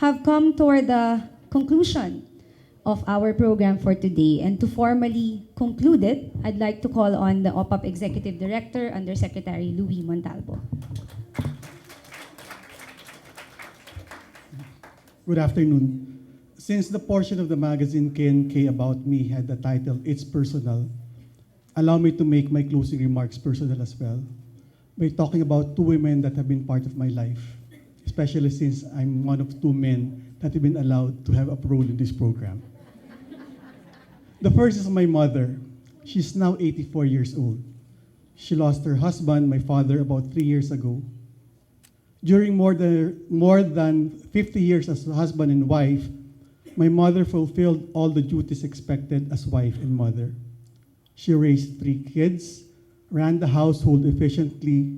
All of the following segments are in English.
have come toward the conclusion of our program for today. And to formally conclude it, I'd like to call on the OPAPP Executive Director, Undersecretary Louie Montalbo. Good afternoon. Since the portion of the magazine K&K about me had the title, It's Personal, allow me to make my closing remarks personal as well by talking about two women that have been part of my life, especially since I'm one of two men that have been allowed to have a role in this program. The first is my mother. She's now 84 years old. She lost her husband, my father, about 3 years ago. During more than 50 years as husband and wife, my mother fulfilled all the duties expected as wife and mother. She raised 3 kids, ran the household efficiently,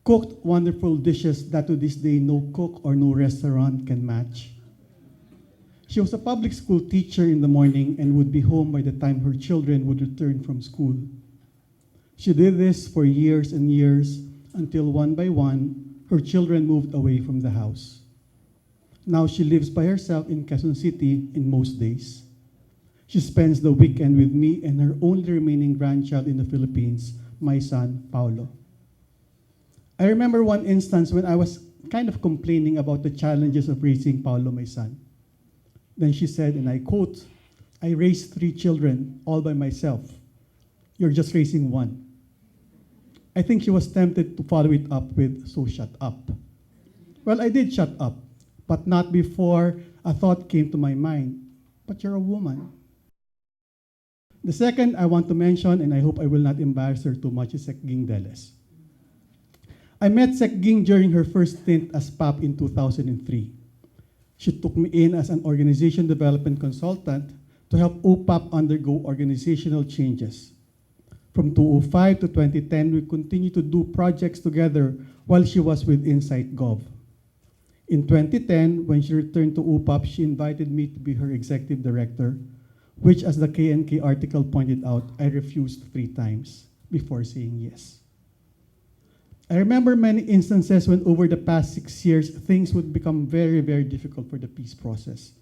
cooked wonderful dishes that to this day no cook or no restaurant can match. She was a public school teacher in the morning and would be home by the time her children would return from school. She did this for years and years until one by one, her children moved away from the house. Now she lives by herself in Quezon City in most days. She spends the weekend with me and her only remaining grandchild in the Philippines, my son, Paulo. I remember one instance when I was kind of complaining about the challenges of raising Paulo, my son. Then she said, and I quote, "I raised 3 children all by myself. You're just raising 1. I think she was tempted to follow it up with, "So shut up." Well, I did shut up, but not before a thought came to my mind, "But you're a woman." The second I want to mention, and I hope I will not embarrass her too much, is Ging Deles. I met Sec Ging during her first stint as PAP in 2003. She took me in as an organization development consultant to help OPAPP undergo organizational changes. From 2005 to 2010, we continued to do projects together while she was with Insight Gov. In 2010, when she returned to OPAPP, she invited me to be her executive director, which, as the K&K article pointed out, I refused 3 times before saying yes. I remember many instances when over the past 6 years, things would become very, very difficult for the peace process.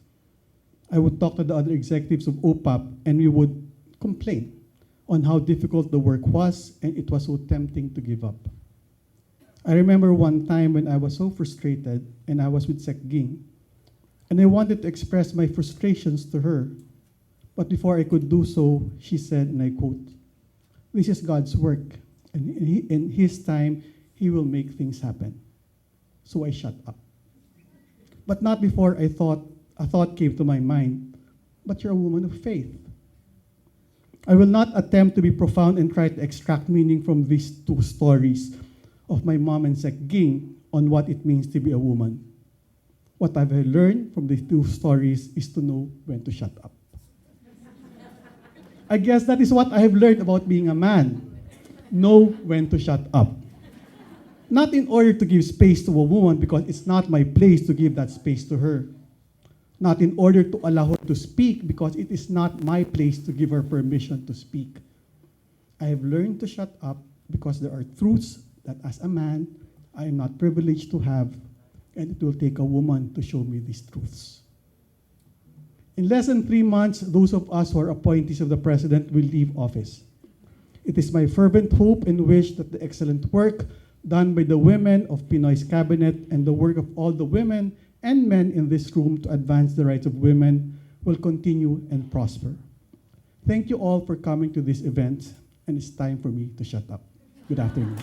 I would talk to the other executives of OPAPP and we would complain on how difficult the work was, and it was so tempting to give up. I remember one time when I was so frustrated and I was with Sec Ging, and I wanted to express my frustrations to her. But before I could do so, she said, and I quote, "This is God's work, and in His time, He will make things happen." So I shut up. But not before a thought came to my mind, "But you're a woman of faith." I will not attempt to be profound and try to extract meaning from these 2 stories of my mom and Sec Ging on what it means to be a woman. What I've learned from these 2 stories is to know when to shut up. I guess that is what I have learned about being a man. Know when to shut up. Not in order to give space to a woman, because it's not my place to give that space to her. Not in order to allow her to speak, because it is not my place to give her permission to speak. I have learned to shut up because there are truths that as a man, I am not privileged to have, and it will take a woman to show me these truths. In less than 3 months, those of us who are appointees of the President will leave office. It is my fervent hope and wish that the excellent work done by the women of Pinoy's cabinet and the work of all the women and men in this room to advance the rights of women will continue and prosper. Thank you all for coming to this event, and it's time for me to shut up. Good afternoon.